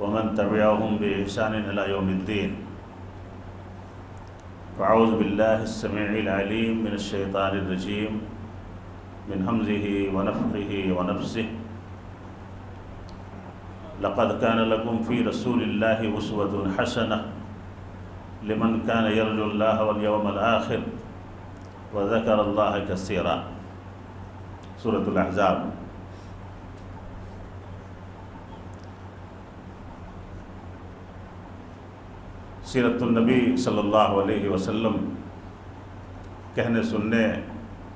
ومن تبعهم بإحسان إلى يوم الدين. فأعوذ بالله السميع العليم من الشيطان الرجيم من همزه ونفخه ونفسه. لقد كان لكم في رسول الله أسوة حسنة لمن كان يرجو الله واليوم الآخر وذكر الله كثيرا. سورة الأحزاب. سیرت النبی صلی اللہ علیہ وسلم کہنے سننے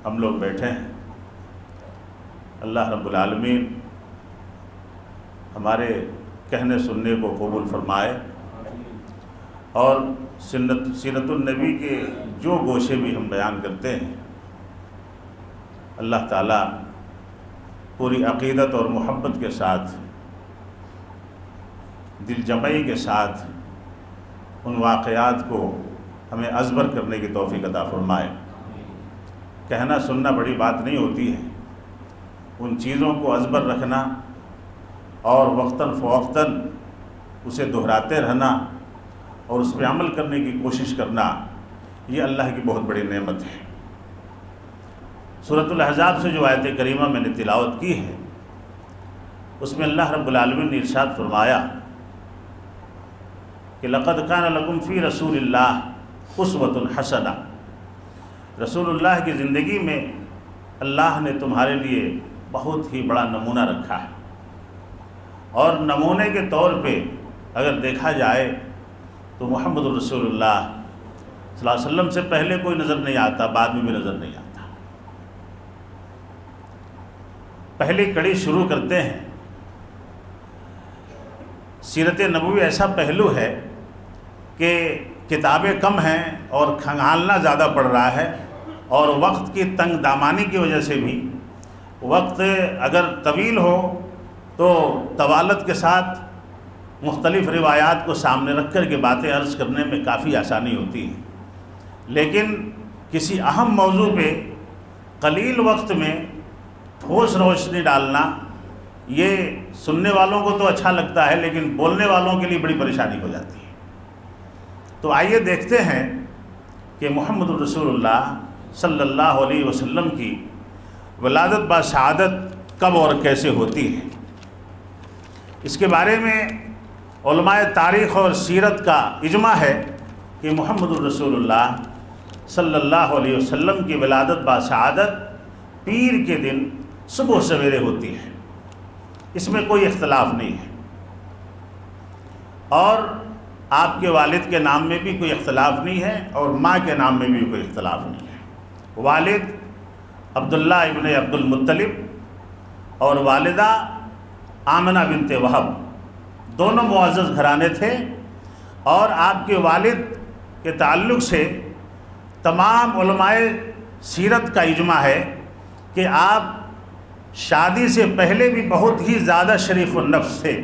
ہم لوگ بیٹھے ہیں. اللہ رب العالمین ہمارے کہنے سننے کو قبول فرمائے اور سیرت النبی کے جو گوشے بھی ہم بیان کرتے ہیں اللہ تعالیٰ پوری عقیدت اور محبت کے ساتھ دل جمعی کے ساتھ ان واقعات کو ہمیں ازبر کرنے کی توفیق عطا فرمائے. کہنا سننا بڑی بات نہیں ہوتی ہے، ان چیزوں کو ازبر رکھنا اور وقتاً فوقتاً اسے دہراتے رہنا اور اس پہ عمل کرنے کی کوشش کرنا، یہ اللہ کی بہت بڑی نعمت ہے. سورۃ الاحزاب سے جو آیت کریمہ میں نے تلاوت کی ہے اس میں اللہ رب العالمین نے ارشاد فرمایا کہ لقد کان لکم فی رسول اللہ اسوۃ حسنہ. رسول اللہ کی زندگی میں اللہ نے تمہارے لیے بہت ہی بڑا نمونہ رکھا ہے، اور نمونے کے طور پہ اگر دیکھا جائے تو محمد الرسول اللہ صلی اللہ علیہ وسلم سے پہلے کوئی نظر نہیں آتا، بعد میں بھی نظر نہیں آتا. پہلی کڑی شروع کرتے ہیں. سیرت نبوی ایسا پہلو ہے کہ کتابیں کم ہیں اور کھنگالنا زیادہ پڑ رہا ہے، اور وقت کی تنگ دامانی کی وجہ سے بھی وقت اگر طویل ہو تو طوالت کے ساتھ مختلف روایات کو سامنے رکھ کر کے باتیں عرض کرنے میں کافی آسانی ہوتی ہے. لیکن کسی اہم موضوع پہ قلیل وقت میں ٹھوس روشنی ڈالنا یہ سننے والوں کو تو اچھا لگتا ہے لیکن بولنے والوں کے لیے بڑی پریشانی ہو جاتی ہے. تو آئیے دیکھتے ہیں کہ محمد الرسول اللہ صلی اللہ علیہ وسلم کی ولادت با سعادت کب اور کیسے ہوتی ہے. اس کے بارے میں علماء تاریخ اور سیرت کا اجماع ہے کہ محمد الرسول اللہ صلی اللہ علیہ وسلم کی ولادت با سعادت پیر کے دن صبح سویرے ہوتی ہے. اس میں کوئی اختلاف نہیں ہے، اور آپ کے والد کے نام میں بھی کوئی اختلاف نہیں ہے اور ماں کے نام میں بھی کوئی اختلاف نہیں ہے. والد عبداللہ ابن عبد المطلب اور والدہ آمنہ بنت وہب دونوں معزز گھرانے تھے، اور آپ کے والد کے تعلق سے تمام علماء سیرت کا اجماع ہے کہ آپ شادی سے پہلے بھی بہت ہی زیادہ شریف النفس تھے.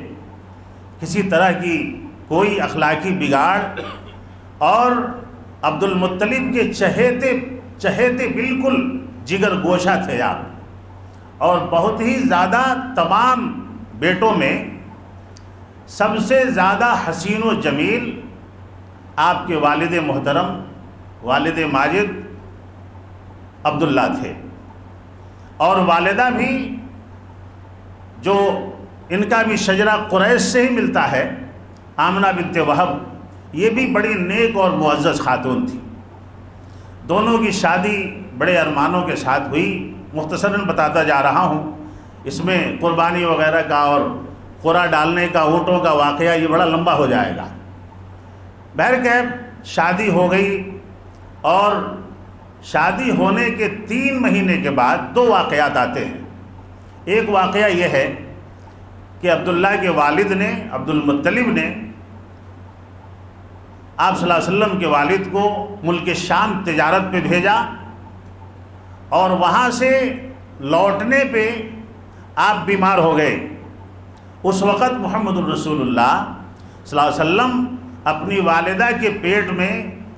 کسی طرح کی کوئی اخلاقی بگاڑ، اور عبد المطلب کے چہیتے بالکل جگر گوشہ تھے آپ، اور بہت ہی زیادہ تمام بیٹوں میں سب سے زیادہ حسین و جمیل آپ کے والد محترم والد ماجد عبداللہ تھے. اور والدہ بھی جو ان کا بھی شجرہ قریش سے ہی ملتا ہے، آمنہ بنت وہب، یہ بھی بڑی نیک اور معزز خاتون تھی. دونوں کی شادی بڑے ارمانوں کے ساتھ ہوئی. مختصراً بتاتا جا رہا ہوں، اس میں قربانی وغیرہ کا اور قرا ڈالنے کا، اونٹوں کا واقعہ یہ بڑا لمبا ہو جائے گا. بہرکیف شادی ہو گئی، اور شادی ہونے کے 3 مہینے کے بعد 2 واقعات آتے ہیں. ایک واقعہ یہ ہے کہ عبداللہ کے والد نے، عبد المطلب نے، آپ صلی اللہ علیہ وسلم کے والد کو ملک شام تجارت پہ بھیجا، اور وہاں سے لوٹنے پہ آپ بیمار ہو گئے. اس وقت محمد الرسول اللہ صلی اللہ علیہ وسلم اپنی والدہ کے پیٹ میں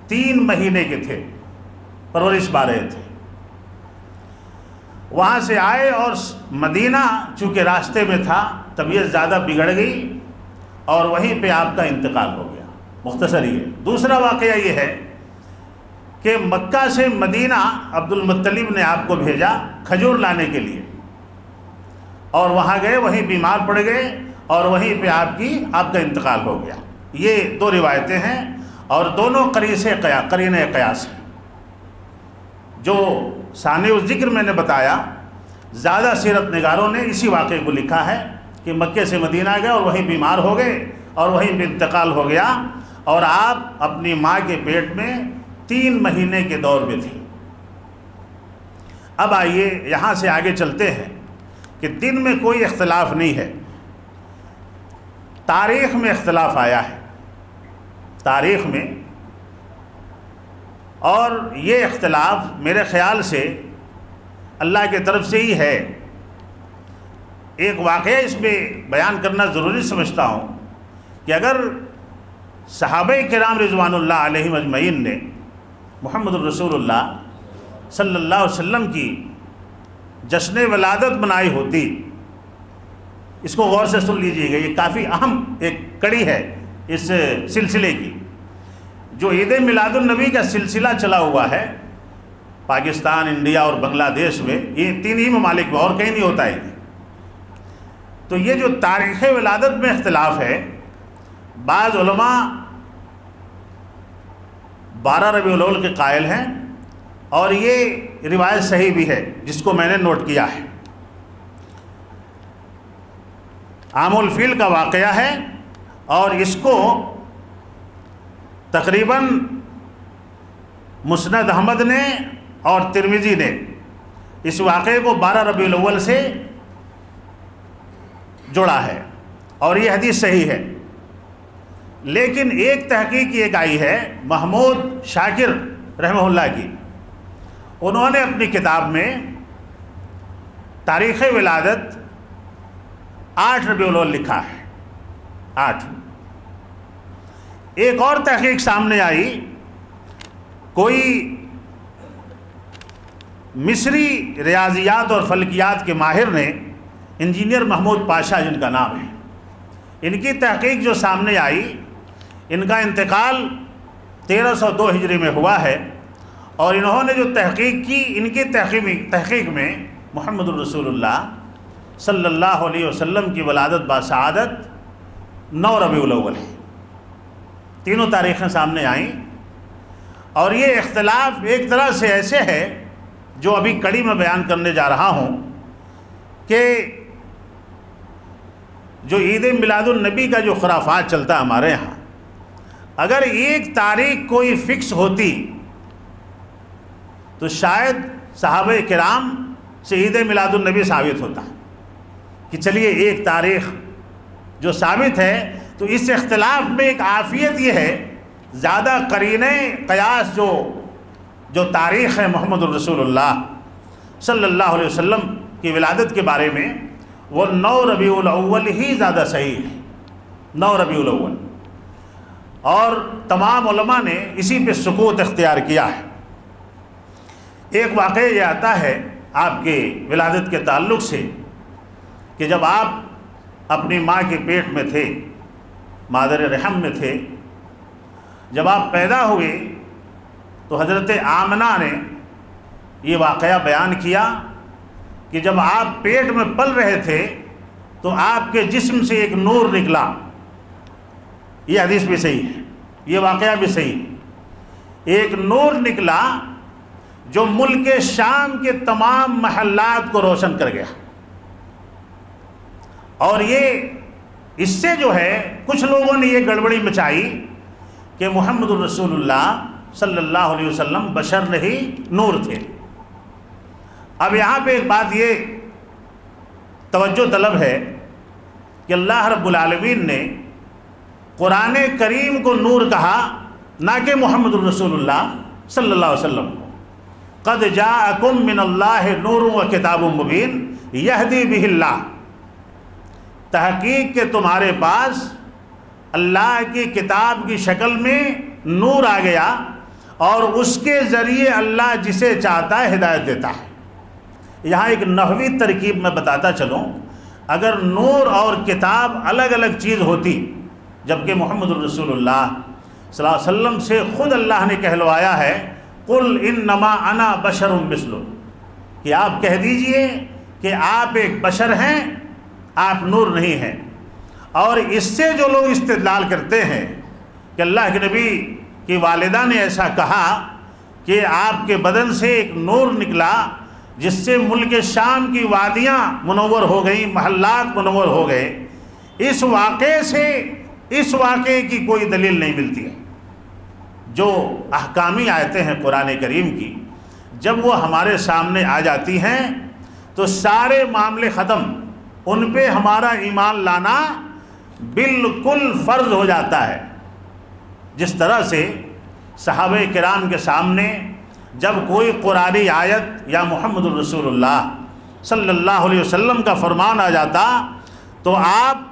3 مہینے کے تھے، پرورش پا رہے تھے. وہاں سے آئے اور مدینہ چونکہ راستے میں تھا، طبیعت زیادہ بگڑ گئی اور وہیں پہ آپ کا انتقال ہو گیا۔ مختصر یہ دوسرا واقعہ یہ ہے کہ مکہ سے مدینہ عبد المطلب نے آپ کو بھیجا کھجور لانے کے لیے، اور وہاں گئے، وہیں بیمار پڑ گئے اور وہیں پہ آپ کا انتقال ہو گیا۔ یہ دو روایتیں ہیں اور دونوں قرین قیاس ہیں۔ جو ثانی الذکر میں نے بتایا، زیادہ سیرت نگاروں نے اسی واقعے کو لکھا ہے کہ مکے سے مدینہ گئے اور وہیں بیمار ہو گئے اور وہیں پہ انتقال ہو گیا، اور آپ اپنی ماں کے پیٹ میں 3 مہینے کے دور میں تھے۔ اب آئیے یہاں سے آگے چلتے ہیں کہ دن میں کوئی اختلاف نہیں ہے، تاریخ میں اختلاف آیا ہے، تاریخ میں، اور یہ اختلاف میرے خیال سے اللہ کی طرف سے ہی ہے۔ ایک واقعہ اس میں بیان کرنا ضروری سمجھتا ہوں کہ اگر صحابہ کرام رضوان اللہ علیہم اجمعین نے محمد الرسول اللہ صلی اللہ علیہ وسلم کی جشن ولادت منائی ہوتی، اس کو غور سے سن لیجئے گا، یہ کافی اہم ایک کڑی ہے اس سلسلے کی۔ جو عید میلاد النبی کا سلسلہ چلا ہوا ہے پاکستان، انڈیا اور بنگلہ دیش میں، یہ 3 ہی ممالک میں، اور کہیں نہیں ہوتا ہے، تو یہ جو تاریخ ولادت میں اختلاف ہے، بعض علماء 12 ربیع الاول کے قائل ہیں، اور یہ روایت صحیح بھی ہے جس کو میں نے نوٹ کیا ہے۔ عام الفیل کا واقعہ ہے، اور اس کو تقریباً مسند احمد نے اور ترمذی نے اس واقعے کو 12 ربیع الاول سے جوڑا ہے، اور یہ حدیث صحیح ہے۔ لیکن ایک تحقیق یہ آئی ہے محمود شاکر رحمہ اللہ کی، انہوں نے اپنی کتاب میں تاریخ ولادت 8 ربیع الاول لکھا ہے، 8۔ ایک اور تحقیق سامنے آئی، کوئی مصری ریاضیات اور فلکیات کے ماہر نے، انجینئر محمود پاشا جن کا نام ہے، ان کی تحقیق جو سامنے آئی، ان کا انتقال 1302 ہجری میں ہوا ہے، اور انہوں نے جو تحقیق کی، ان کی تحقیق میں محمد الرسول اللہ صلی اللہ علیہ وسلم کی ولادت باسعادت 9 ربیع الاول ہے۔ تینوں تاریخیں سامنے آئیں، اور یہ اختلاف ایک طرح سے ایسے ہے جو ابھی کڑی میں بیان کرنے جا رہا ہوں کہ جو عید میلاد النبی کا جو خرافات چلتا ہے ہمارے ہاں، اگر ایک تاریخ کوئی فکس ہوتی تو شاید صحابہ کرام سے عید میلاد النبی ثابت ہوتا کہ چلیے ایک تاریخ جو ثابت ہے، تو اس اختلاف میں ایک عافیت یہ ہے، زیادہ قرینے قیاس جو تاریخ ہے محمد الرسول اللہ صلی اللہ علیہ وسلم کی ولادت کے بارے میں، وہ 9 ربیع الاول ہی زیادہ صحیح ہے، 9 ربیع الاول، اور تمام علماء نے اسی پہ سکوت اختیار کیا ہے۔ ایک واقعہ یہ آتا ہے آپ کے ولادت کے تعلق سے کہ جب آپ اپنی ماں کے پیٹ میں تھے، مادر رحم میں تھے، جب آپ پیدا ہوئے تو حضرت آمنہ نے یہ واقعہ بیان کیا کہ جب آپ پیٹ میں پل رہے تھے تو آپ کے جسم سے ایک نور نکلا۔ یہ حدیث بھی صحیح ہے، یہ واقعہ بھی صحیح ہے۔ ایک نور نکلا جو ملک شام کے تمام محلات کو روشن کر گیا، اور اس سے جو ہے کچھ لوگوں نے یہ گڑبڑی مچائی کہ محمد الرسول اللہ صلی اللہ علیہ وسلم بشر نہیں، نور تھے۔ اب یہاں پہ ایک بات یہ توجہ طلب ہے کہ اللہ رب العالمین نے قرآن کریم کو نور کہا، نہ کہ محمد الرسول اللہ صلی اللہ علیہ وسلم کو۔ قد جاءکم من اللہ نور و کتاب مبین یہدی بہ اللہ، تحقیق کہ تمہارے پاس اللہ کی کتاب کی شکل میں نور آ گیا، اور اس کے ذریعے اللہ جسے چاہتا ہے ہدایت دیتا ہے۔ یہاں ایک نحوی ترکیب میں بتاتا چلوں، اگر نور اور کتاب الگ الگ چیز ہوتی جبکہ محمد الرسول اللہ صلی اللہ علیہ وسلم سے خود اللہ نے کہلوایا ہے قل انما انا بشر مثلکم، کہ آپ کہہ دیجئے کہ آپ ایک بشر ہیں، آپ نور نہیں ہیں۔ اور اس سے جو لوگ استدلال کرتے ہیں کہ اللہ کے نبی کی والدہ نے ایسا کہا کہ آپ کے بدن سے ایک نور نکلا جس سے ملک شام کی وادیاں منور ہو گئیں، محلات منور ہو گئے، اس واقعے سے اس واقعے کی کوئی دلیل نہیں ملتی ہے۔ جو احکامی آیتیں ہیں قرآن کریم کی، جب وہ ہمارے سامنے آ جاتی ہیں تو سارے معاملے ختم، ان پہ ہمارا ایمان لانا بالکل فرض ہو جاتا ہے۔ جس طرح سے صحابہ کرام کے سامنے جب کوئی قرآنی آیت یا محمد الرسول اللہ صلی اللہ علیہ وسلم کا فرمان آ جاتا تو آپ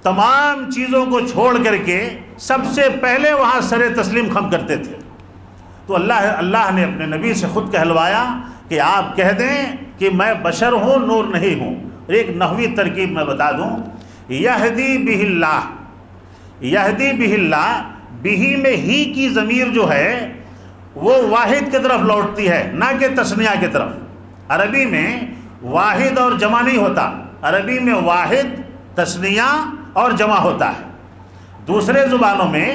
تمام چیزوں کو چھوڑ کر کے سب سے پہلے وہاں سر تسلیم خم کرتے تھے۔ تو اللہ نے اپنے نبی سے خود کہلوایا کہ آپ کہہ دیں کہ میں بشر ہوں، نور نہیں ہوں۔ ایک نحوی ترکیب میں بتا دوں، یہدی بہ اللہ، یہدی بہ اللہ، بہ میں ہی کی ضمیر جو ہے وہ واحد کی طرف لوٹتی ہے، نہ کہ تثنیہ کی طرف۔ عربی میں واحد اور جمع نہیں ہوتا، عربی میں واحد تثنیہ اور جمع ہوتا ہے۔ دوسرے زبانوں میں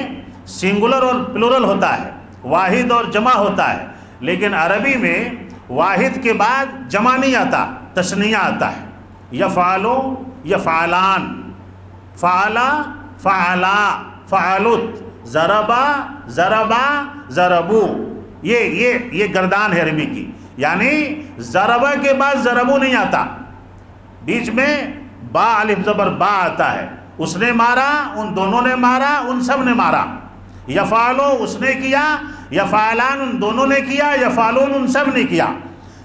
سنگولر اور پلورل ہوتا ہے، واحد اور جمع ہوتا ہے، لیکن عربی میں واحد کے بعد جمع نہیں آتا، تثنیہ آتا ہے۔ یفعلو، یفعلان، فعلا، فعلا، فعلت، ضربا، ضربا، ضربو، یہ گردان ہے عربی کی، یعنی ضربا کے بعد ضربو نہیں آتا، بیچ میں با الف زبر با آتا ہے۔ اس نے مارا، ان دونوں نے مارا، ان سب نے مارا۔ یفعلو اس نے کیا، یفعلان ان دونوں نے کیا، یفعلون ان سب نے کیا۔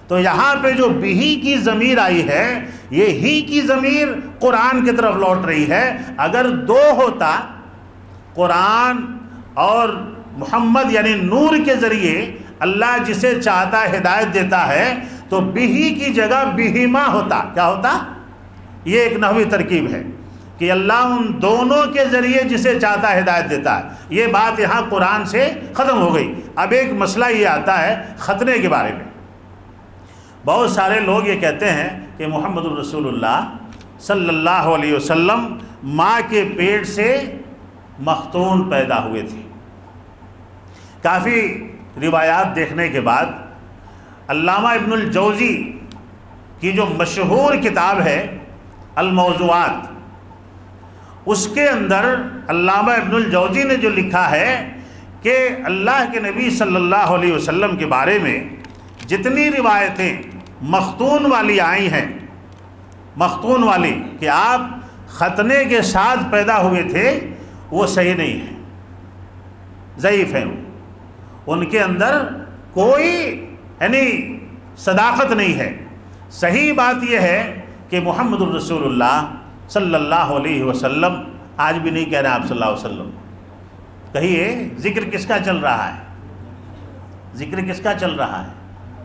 تو یہاں پہ جو بہی کی ضمیر آئی ہے، یہ ہی کی ضمیر قرآن کی طرف لوٹ رہی ہے۔ اگر دو ہوتا، قرآن اور محمد یعنی نور کے ذریعے اللہ جسے چاہتا ہے ہدایت دیتا ہے، تو بہی کی جگہ بہیما ہوتا۔ کیا ہوتا؟ یہ ایک نحوی ترکیب ہے کہ اللہ ان دونوں کے ذریعے جسے چاہتا ہے ہدایت دیتا ہے۔ یہ بات یہاں قرآن سے ختم ہو گئی۔ اب ایک مسئلہ یہ آتا ہے ختنے کے بارے میں۔ بہت سارے لوگ یہ کہتے ہیں کہ محمد الرسول اللہ صلی اللہ علیہ وسلم ماں کے پیٹ سے مختون پیدا ہوئے تھے۔ کافی روایات دیکھنے کے بعد علامہ ابن الجوزی کی جو مشہور کتاب ہے الموضوعات، اس کے اندر علامہ ابن الجوزی نے جو لکھا ہے کہ اللہ کے نبی صلی اللہ علیہ وسلم کے بارے میں جتنی روایتیں مختون والی آئی ہیں، مختون والی کہ آپ ختنے کے ساتھ پیدا ہوئے تھے، وہ صحیح نہیں ہے، ضعیف ہیں۔ ان کے اندر کوئی یعنی صداقت نہیں ہے۔ صحیح بات یہ ہے کہ محمد الرسول اللہ صلی اللہ علیہ وسلم، آج بھی نہیں کہہ رہے آپ صلی اللہ علیہ وسلم، کہیے ذکر کس کا چل رہا ہے؟ ذکر کس کا چل رہا ہے؟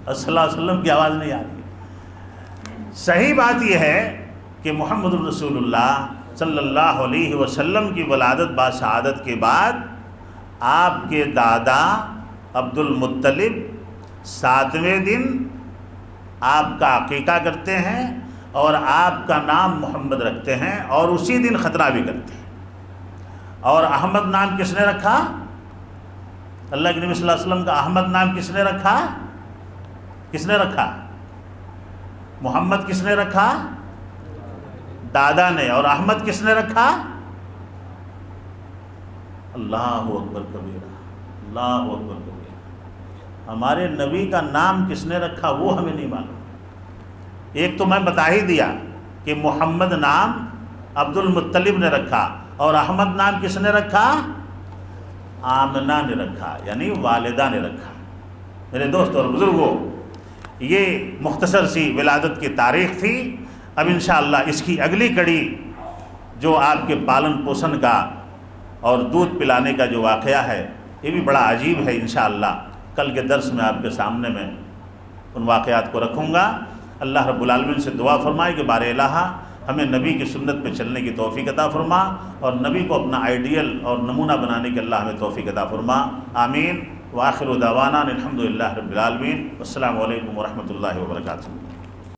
اور صلی اللہ علیہ وسلم کی آواز نہیں آ رہی۔ صحیح بات یہ ہے کہ محمد الرسول اللہ صلی اللہ علیہ وسلم کی ولادت باسعادت کے بعد آپ کے دادا عبد المطلب 7ویں دن آپ کا عقیقہ کرتے ہیں اور آپ کا نام محمد رکھتے ہیں، اور اسی دن ختنہ بھی کرتے ہیں۔ اور احمد نام کس نے رکھا؟ اللہ کے نبی صلی اللہ علیہ وسلم کا احمد نام کس نے رکھا؟ کس نے رکھا؟ محمد کس نے رکھا؟ دادا نے۔ اور احمد کس نے رکھا؟ اللہ اکبر کبیرہ، اللہ اکبر کبیرہ۔ ہمارے نبی کا نام کس نے رکھا وہ ہمیں نہیں معلوم۔ ایک تو میں بتا ہی دیا کہ محمد نام عبد المطلب نے رکھا، اور احمد نام کس نے رکھا؟ آمنہ نے رکھا، یعنی والدہ نے رکھا۔ میرے دوست اور بزرگوں، یہ مختصر سی ولادت کی تاریخ تھی۔ اب انشاءاللہ اس کی اگلی کڑی جو آپ کے پالن پوشن کا اور دودھ پلانے کا جو واقعہ ہے، یہ بھی بڑا عجیب ہے۔ انشاءاللہ کل کے درس میں آپ کے سامنے میں ان واقعات کو رکھوں گا۔ اللہ رب العالمین سے دعا فرمائے کہ بار الہ ہمیں نبی کی سنت پہ چلنے کی توفیق عطا فرما، اور نبی کو اپنا آئیڈیل اور نمونہ بنانے کے اللہ ہمیں توفیق عطا فرما، آمین۔ وآخر دعوانا الحمدللہ رب العالمین، السلام علیکم ورحمۃ اللہ وبرکاتہ۔